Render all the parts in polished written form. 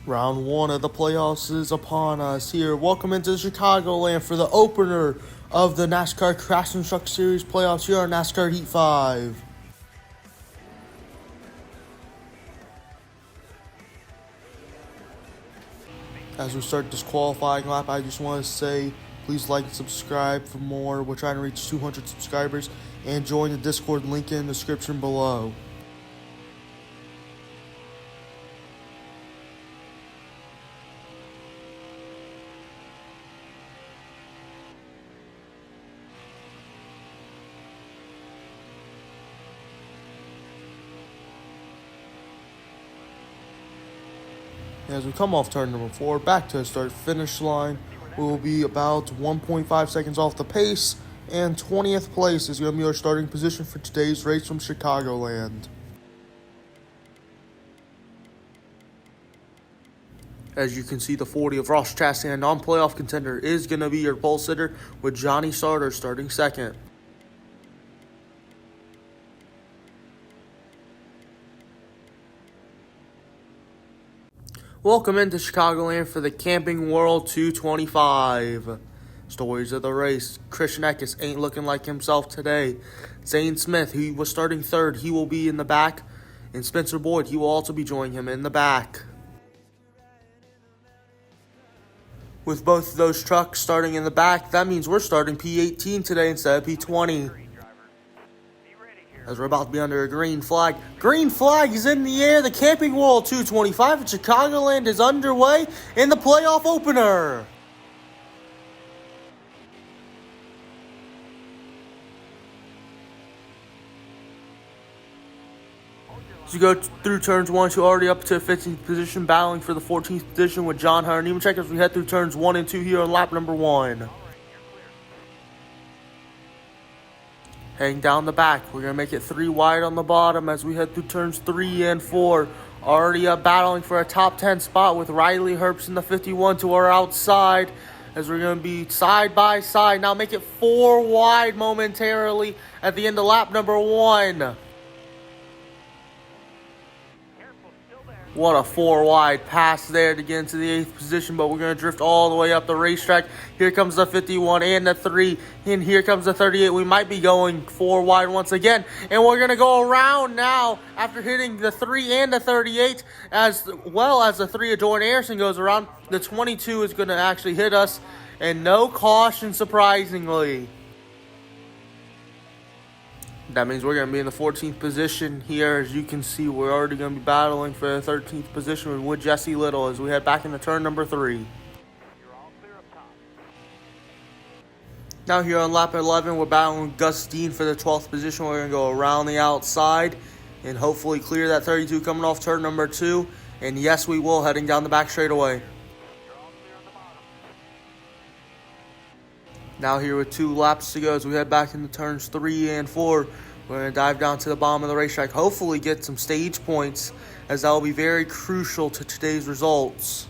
Round one of the playoffs is upon us here. Welcome into Chicagoland for the opener of the NASCAR Crash and Truck Series playoffs here on NASCAR Heat 5. As we start this qualifying lap, I just want to say please like and subscribe for more. We're trying to reach 200 subscribers, and join the Discord link in the description below. As we come off turn number 4, back to the start-finish line, we will be about 1.5 seconds off the pace, and 20th place is going to be our starting position for today's race from Chicagoland. As you can see, the 40 of Ross Chastain, non-playoff contender, is going to be your pole sitter, with Johnny Sauter starting second. Welcome into Chicagoland for the Camping World 225. Stories of the race. Christian Eckes ain't looking like himself today. Zane Smith, he was starting third, he will be in the back. And Spencer Boyd, he will also be joining him in the back. With both of those trucks starting in the back, that means we're starting P18 today instead of P20. As we're about to be under a green flag. Green flag is in the air. The Camping World 225 at Chicagoland is underway in the playoff opener. As you go through turns 1 and 2, already up to 15th position, battling for the 14th position with John Hunter Nemechek as we head through turns 1 and 2 here on lap number 1. Heading down the back, we're going to make it 3 wide on the bottom as we head through turns 3 and 4. Already up battling for a top 10 spot with Riley Herbst in the 51 to our outside as we're going to be side by side. Now make it 4 wide momentarily at the end of lap number 1. What a 4 wide pass there to get into the 8th position, but we're going to drift all the way up the racetrack. Here comes the 51 and the 3, and here comes the 38. We might be going 4 wide once again, and we're going to go around now after hitting the 3 and the 38, as well as the 3 of Jordan Anderson goes around. The 22 is going to actually hit us, and no caution, surprisingly. That means we're going to be in the 14th position here. As you can see, we're already going to be battling for the 13th position with Jesse Little as we head back into turn number 3. Now here on lap 11, we're battling with Gus Dean for the 12th position. We're going to go around the outside and hopefully clear that 32 coming off turn number 2. And yes, we will, heading down the back straightaway. Now here with 2 laps to go as we head back into turns 3 and 4. We're going to dive down to the bottom of the racetrack, hopefully get some stage points, as that will be very crucial to today's results.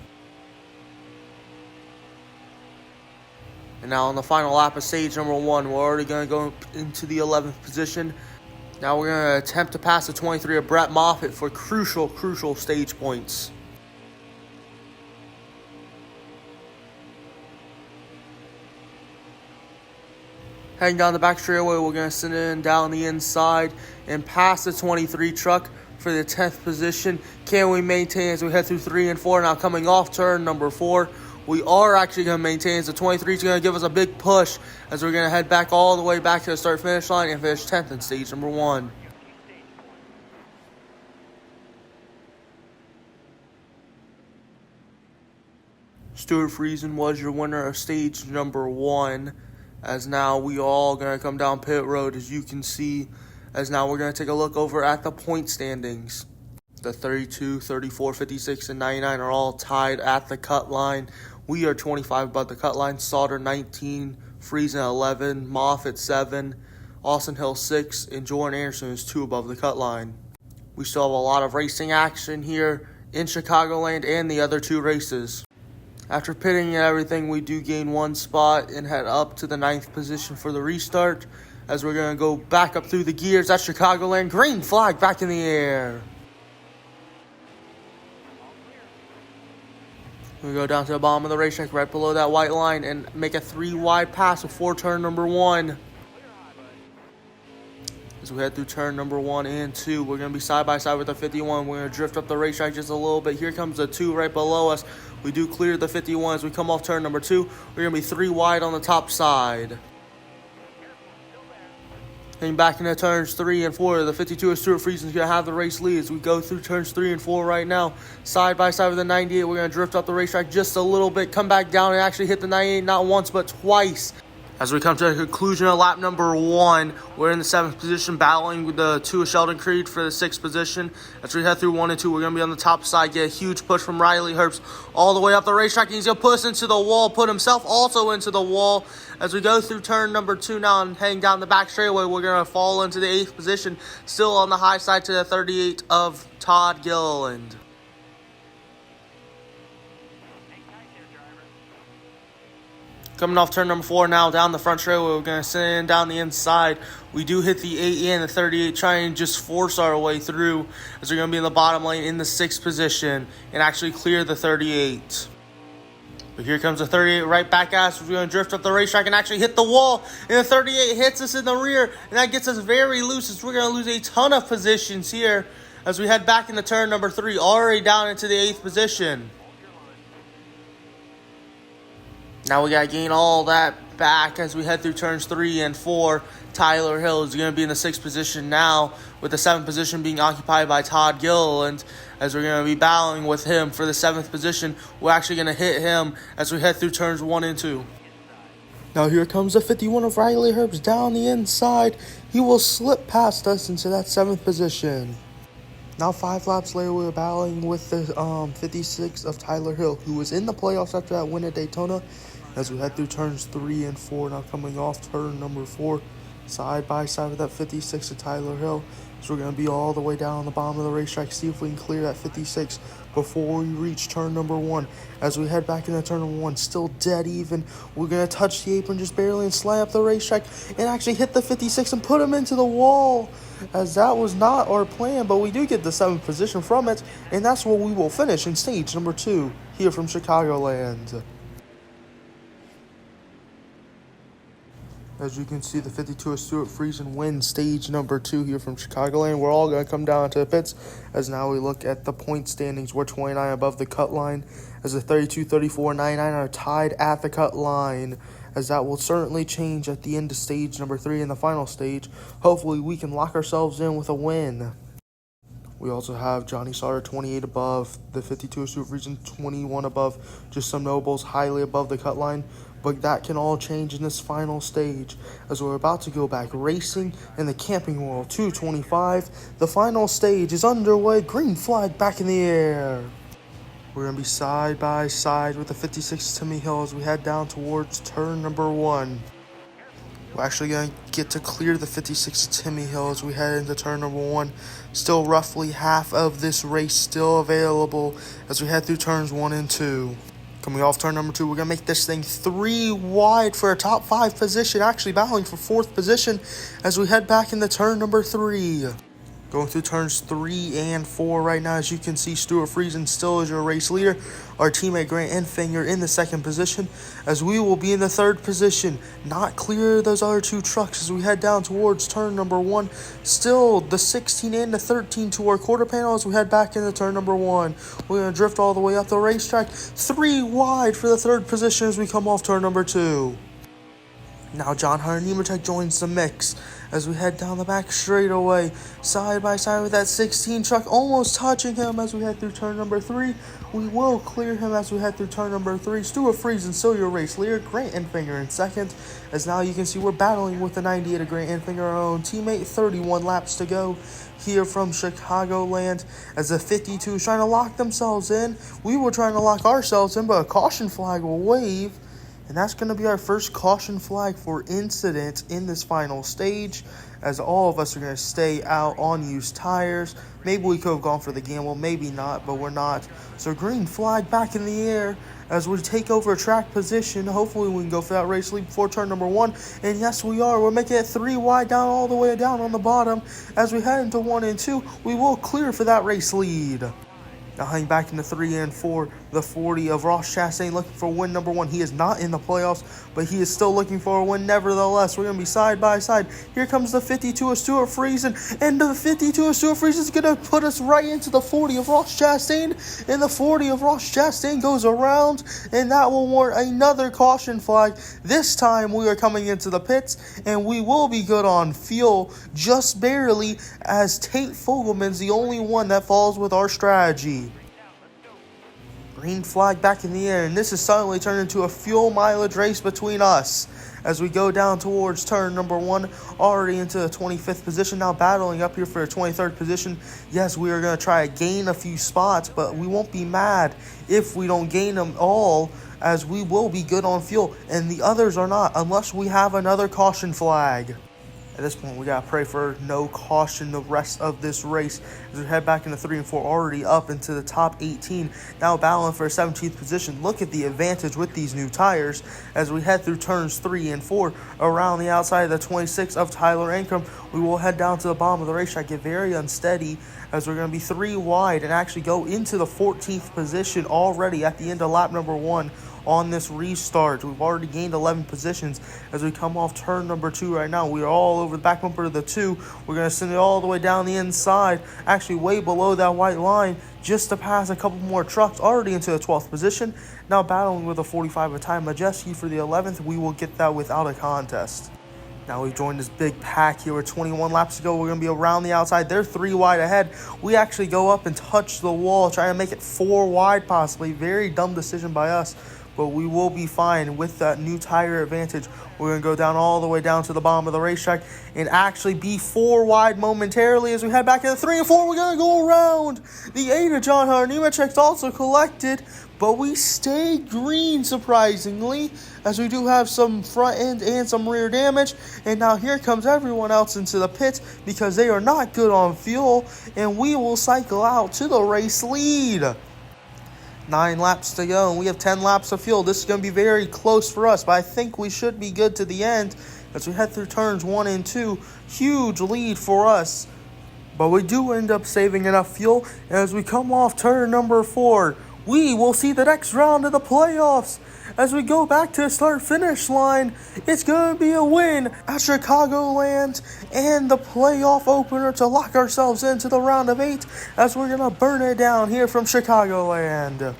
And now on the final lap of stage number 1, we're already going to go into the 11th position. Now we're going to attempt to pass the 23 of Brett Moffitt for crucial stage points. Heading down the back straightaway, we're going to send in down the inside and pass the 23 truck for the 10th position. Can we maintain as we head through 3 and 4? Now coming off turn number 4, we are actually going to maintain as the 23 is going to give us a big push as we're going to head back all the way back to the start-finish line and finish 10th in stage number 1. Stuart Friesen was your winner of stage number 1. As now we all going to come down pit road, as you can see, as now we're going to take a look over at the point standings. The 32, 34, 56, and 99 are all tied at the cut line. We are 25 above the cut line. Sauter 19, Friesen 11, Moffitt 7, Austin Hill 6, and Jordan Anderson is 2 above the cut line. We still have a lot of racing action here in Chicagoland and the other 2 races. After pitting and everything, we do gain 1 spot and head up to the 9th position for the restart, as we're going to go back up through the gears at Chicagoland. Green flag back in the air. We go down to the bottom of the racetrack right below that white line and make a 3-wide pass before turn number 1. As we head through turn number 1 and 2, we're going to be side by side with the 51. We're going to drift up the racetrack just a little bit. Here comes the 2 right below us. We do clear the 51 as we come off turn number 2. We're going to be 3 wide on the top side. Heading back into turns 3 and 4, the 52 of Stuart Friesen's going to have the race lead as we go through turns 3 and 4 right now. Side by side with the 98, we're going to drift up the racetrack just a little bit, come back down and actually hit the 98 not once but twice. As we come to the conclusion of lap number 1, we're in the 7th position battling with the 2 of Sheldon Creed for the 6th position. As we head through 1 and 2, we're going to be on the top side, get a huge push from Riley Herbst all the way up the racetrack. He's going to push into the wall, put himself also into the wall. As we go through turn number 2 now and heading down the back straightaway, we're going to fall into the 8th position, still on the high side to the 38 of Todd Gilliland. Coming off turn number 4 now, down the front straightaway, we're going to send down the inside. We do hit the 8 and the 38, trying to just force our way through as we're going to be in the bottom lane in the 6th position and actually clear the 38. But here comes the 38 right back at us. We're going to drift up the racetrack and actually hit the wall. And the 38 hits us in the rear, and that gets us very loose as we're going to lose a ton of positions here as we head back into turn number 3, already down into the 8th position. Now we got to gain all that back as we head through turns 3 and 4. Tyler Hill is going to be in the 6th position now, with the 7th position being occupied by Todd Gilliland. As we're going to be battling with him for the 7th position, we're actually going to hit him as we head through turns 1 and 2. Now here comes the 51 of Riley Herbst down the inside. He will slip past us into that 7th position. Now 5 laps later, we're battling with the 56 of Tyler Hill, who was in the playoffs after that win at Daytona. As we head through turns 3 and 4, now coming off turn number 4, side by side with that 56 of Tyler Hill. So we're going to be all the way down on the bottom of the racetrack, see if we can clear that 56 before we reach turn number 1. As we head back into turn number 1, still dead even. We're going to touch the apron just barely and slide up the racetrack and actually hit the 56 and put him into the wall. As that was not our plan, but we do get the 7th position from it, and that's where we will finish in stage number 2 here from Chicagoland. As you can see, the 52 of Stuart Friesen wins stage number 2 here from Chicagoland. We're all going to come down to the pits as now we look at the point standings. We're 29 above the cut line as the 32, 34, 99 are tied at the cut line, as that will certainly change at the end of stage number 3 in the final stage. Hopefully we can lock ourselves in with a win. We also have Johnny Sauter 28 above the 52 of Stuart Friesen, 21 above, just some nobles highly above the cut line. But that can all change in this final stage as we're about to go back racing in the Camping World 225. The final stage is underway. Green flag back in the air. We're going to be side by side with the 56 Timmy Hill as we head down towards turn number 1. We're actually going to get to clear the 56 Timmy Hill as we head into turn number 1. Still roughly half of this race still available as we head through turns 1 and 2. Coming off turn number 2, we're going to make this thing 3 wide for a top 5 position, actually battling for 4th position as we head back into turn number 3. Going through turns 3 and 4 right now, as you can see, Stuart Friesen still is your race leader. Our teammate Grant Enfinger in the 2nd position, as we will be in the 3rd position, not clear those other 2 trucks as we head down towards turn number 1. Still the 16 and the 13 to our quarter panel as we head back into turn number 1. We're going to drift all the way up the racetrack, 3 wide for the 3rd position as we come off turn number 2. Now John Hunter Nemechek joins the mix as we head down the back straightaway, side by side with that 16 truck, almost touching him as we head through turn number 3. We will clear him as we head through turn number 3. Stuart Friesen still your race leader, Grant Enfinger in 2nd, as now you can see we're battling with the 98 of Grant Enfinger, our own teammate. 31 laps to go here from Chicagoland as the 52 is trying to lock themselves in. We were trying to lock ourselves in, but a caution flag will wave. And that's going to be our first caution flag for incident in this final stage, as all of us are going to stay out on used tires. Maybe we could have gone for the gamble, maybe not, but we're not. So green flag back in the air as we take over track position. Hopefully we can go for that race lead before turn number 1. And yes, we are. We're making it 3 wide down all the way down on the bottom. As we head into 1 and 2, we will clear for that race lead. Now heading back into 3 and 4, the 40 of Ross Chastain looking for win number 1. He is not in the playoffs, but he is still looking for a win nevertheless. We're going to be side by side. Here comes the 52 of Stuart Friesen, and the 52 of Stuart Friesen is going to put us right into the 40 of Ross Chastain, and the 40 of Ross Chastain goes around, and that will warrant another caution flag. This time we are coming into the pits, and we will be good on fuel, just barely, as Tate Fogelman's the only one that falls with our strategy. Green flag back in the air, and this is suddenly turned into a fuel mileage race between us as we go down towards turn number 1, already into the 25th position, now battling up here for a 23rd position. Yes, we are going to try to gain a few spots, but we won't be mad if we don't gain them all, as we will be good on fuel, and the others are not, unless we have another caution flag. At this point, we got to pray for no caution the rest of this race as we head back into 3 and 4, already up into the top 18, now battling for a 17th position. Look at the advantage with these new tires as we head through turns 3 and 4 around the outside of the 26 of Tyler Ankrum. We will head down to the bottom of the racetrack, get very unsteady as we're going to be 3 wide and actually go into the 14th position already at the end of lap number 1. On this restart, we've already gained 11 positions as we come off turn number 2 right now. We are all over the back bumper of the 2. We're going to send it all the way down the inside, actually way below that white line, just to pass a couple more trucks, already into the 12th position. Now battling with a 45 of Ty Majeski for the 11th. We will get that without a contest. Now we've joined this big pack here. We're 21 laps to go. We're going to be around the outside. They're 3 wide ahead. We actually go up and touch the wall, trying to make it 4 wide possibly. Very dumb decision by us, but we will be fine with that new tire advantage. We're going to go down all the way down to the bottom of the racetrack and actually be 4 wide momentarily as we head back into 3 and 4. We're going to go around the 8 of John Hunter. Nemechek's also collected, but we stay green, surprisingly, as we do have some front end and some rear damage. And now here comes everyone else into the pits because they are not good on fuel, and we will cycle out to the race lead. 9 laps to go, and we have 10 laps of fuel. This is going to be very close for us, but I think we should be good to the end as we head through turns 1 and 2. Huge lead for us, but we do end up saving enough fuel. And as we come off turn number 4, we will see the next round of the playoffs. As we go back to the start-finish line, it's going to be a win at Chicagoland and the playoff opener to lock ourselves into the round of 8 as we're going to burn it down here from Chicagoland.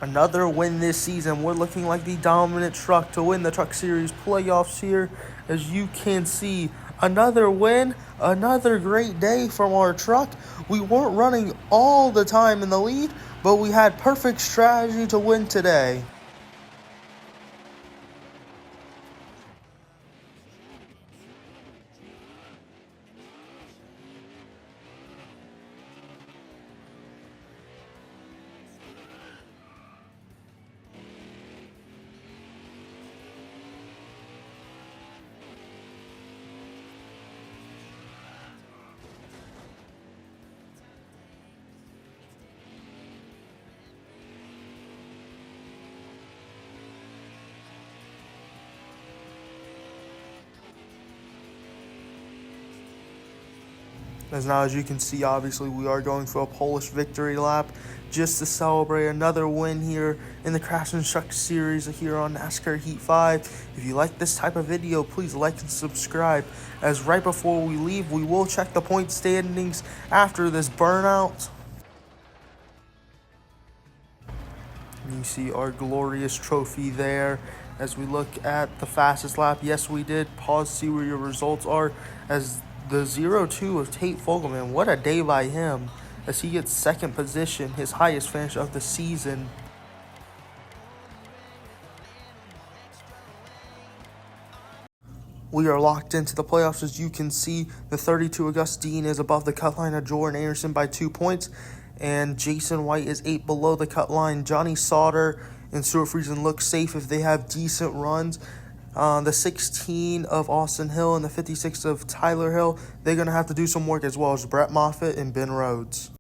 Another win this season. We're looking like the dominant truck to win the Truck Series playoffs here. As you can see, another win, another great day from our truck. We weren't running all the time in the lead, but we had perfect strategy to win today. As now, as you can see, obviously we are going for a Polish victory lap just to celebrate another win here in the Crash and Truck Series here on NASCAR Heat 5. If you like this type of video, please like and subscribe. As right before we leave, we will check the point standings after this burnout. And you see our glorious trophy there. As we look at the fastest lap, yes, we did pause to see where your results are, as the 0-2 of Tate Fogelman. What a day by him as he gets 2nd position, his highest finish of the season. We are locked into the playoffs. As you can see, the 32 Augustine is above the cut line of Jordan Anderson by 2 points, and Jason White is 8 below the cut line. Johnny Sauter and Stuart Friesen look safe if they have decent runs. The 16 of Austin Hill and the 56 of Tyler Hill, they're going to have to do some work, as well as Brett Moffitt and Ben Rhodes.